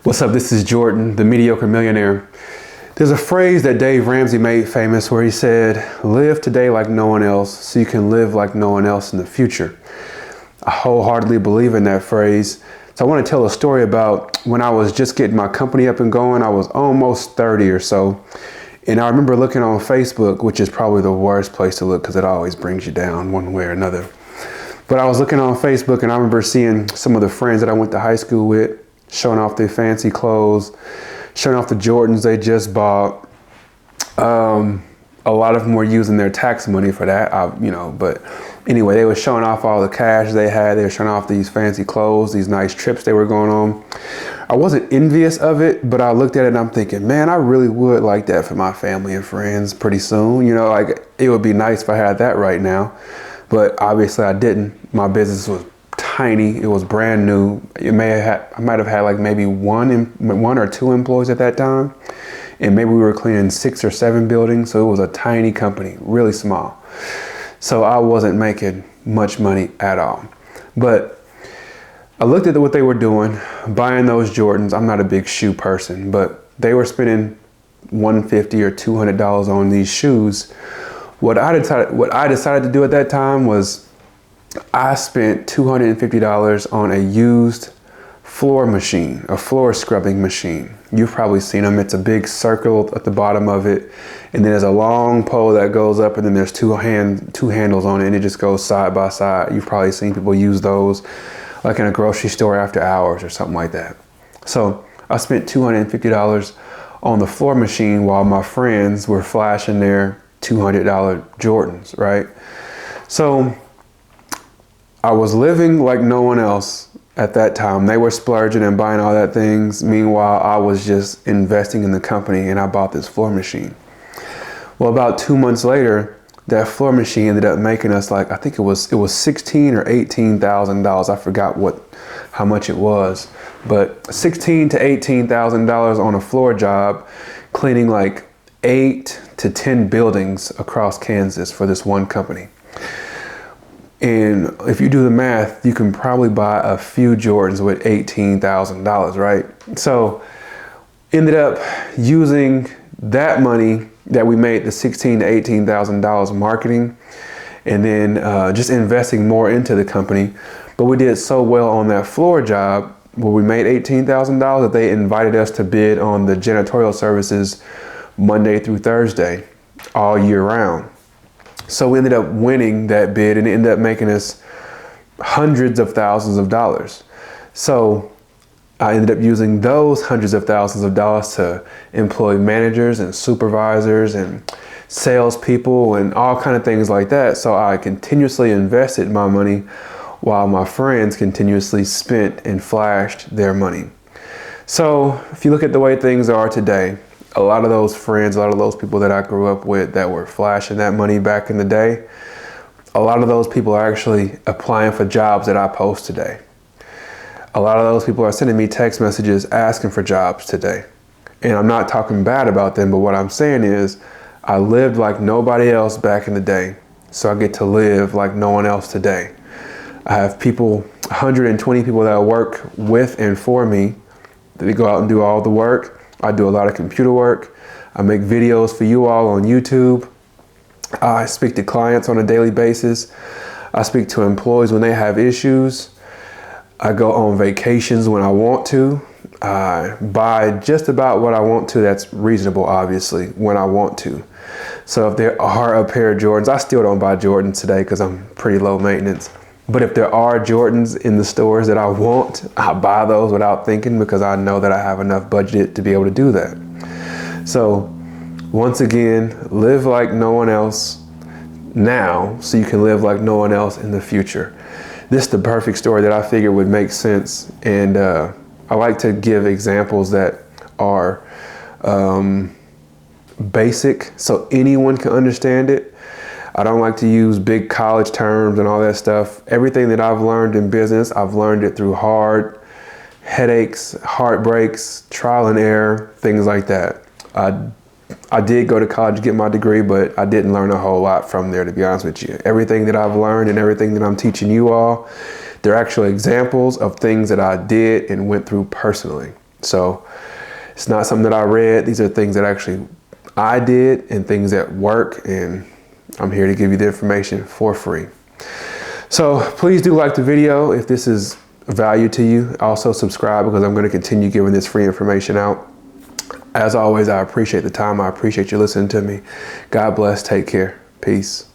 What's up? This is Jordan, the mediocre millionaire. There's a phrase that Dave Ramsey made famous where he said, live today like no one else so you can live like no one else in the future. I wholeheartedly believe in that phrase. So I want to tell a story about when I was just getting my company up and going. I was almost 30 or so. And I remember looking on Facebook, which is probably the worst place to look because it always brings you down one way or another. But I was looking on Facebook and I remember seeing some of the friends that I went to high school with showing off their fancy clothes, showing off the Jordans they just bought. A lot of them were using their tax money for that, but anyway, they were showing off all the cash they had. They were showing off these fancy clothes, these nice trips they were going on. I wasn't envious of it, but I looked at it and I'm thinking, man, I really would like that for my family and friends pretty soon. It would be nice if I had that right now, but obviously I didn't. My business was tiny. It was brand new. I might have had like maybe one or two employees at that time. And maybe we were cleaning 6 or 7 buildings. So it was a tiny company, really small. So I wasn't making much money at all. But I looked at what they were doing, buying those Jordans. I'm not a big shoe person, but they were spending $150 or $200 on these shoes. What I decided to do at that time was I spent $250 on a used floor machine, a floor scrubbing machine. You've probably seen them. It's a big circle at the bottom of it, and then there's a long pole that goes up, and then there's two handles on it, and it just goes side by side. You've probably seen people use those like in a grocery store after hours or something like that. So I spent $250 on the floor machine while my friends were flashing their $200 Jordans, right? So I was living like no one else at that time. They were splurging and buying all that things. Meanwhile, I was just investing in the company and I bought this floor machine. Well, about 2 months later, that floor machine ended up making us I think it was $16,000 or $18,000. I forgot how much it was, but $16,000 to $18,000 on a floor job, cleaning like 8 to 10 buildings across Kansas for this one company. And if you do the math, you can probably buy a few Jordans with $18,000, right? So ended up using that money that we made, the $16,000 to $18,000 marketing, and then just investing more into the company. But we did so well on that floor job where we made $18,000 that they invited us to bid on the janitorial services Monday through Thursday all year round. So we ended up winning that bid and it ended up making us hundreds of thousands of dollars. So I ended up using those hundreds of thousands of dollars to employ managers and supervisors and salespeople and all kind of things like that. So I continuously invested my money while my friends continuously spent and flashed their money. So if you look at the way things are today, a lot of those friends, a lot of those people that I grew up with that were flashing that money back in the day, a lot of those people are actually applying for jobs that I post today. A lot of those people are sending me text messages asking for jobs today. And I'm not talking bad about them, but what I'm saying is I lived like nobody else back in the day, so I get to live like no one else today. I have 120 people that work with and for me. They go out and do all the work. I do a lot of computer work. I make videos for you all on YouTube. I speak to clients on a daily basis. I speak to employees when they have issues. I go on vacations when I want to. I buy just about what I want to. That's reasonable, obviously, when I want to. So if there are a pair of Jordans, I still don't buy Jordans today because I'm pretty low maintenance. But if there are Jordans in the stores that I want, I buy those without thinking because I know that I have enough budget to be able to do that. So once again, live like no one else now so you can live like no one else in the future. This is the perfect story that I figured would make sense. And I like to give examples that are basic so anyone can understand it. I don't like to use big college terms and all that stuff. Everything that I've learned in business, I've learned it through hard headaches, heartbreaks, trial and error, things like that. I did go to college to get my degree, but I didn't learn a whole lot from there, to be honest with you. Everything that I've learned and everything that I'm teaching you all, they're actual examples of things that I did and went through personally. So it's not something that I read. These are things that actually I did and things that work, and I'm here to give you the information for free. So please do like the video if this is value to you. Also subscribe, because I'm going to continue giving this free information out. As always, I appreciate the time. I appreciate you listening to me. God bless. Take care. Peace.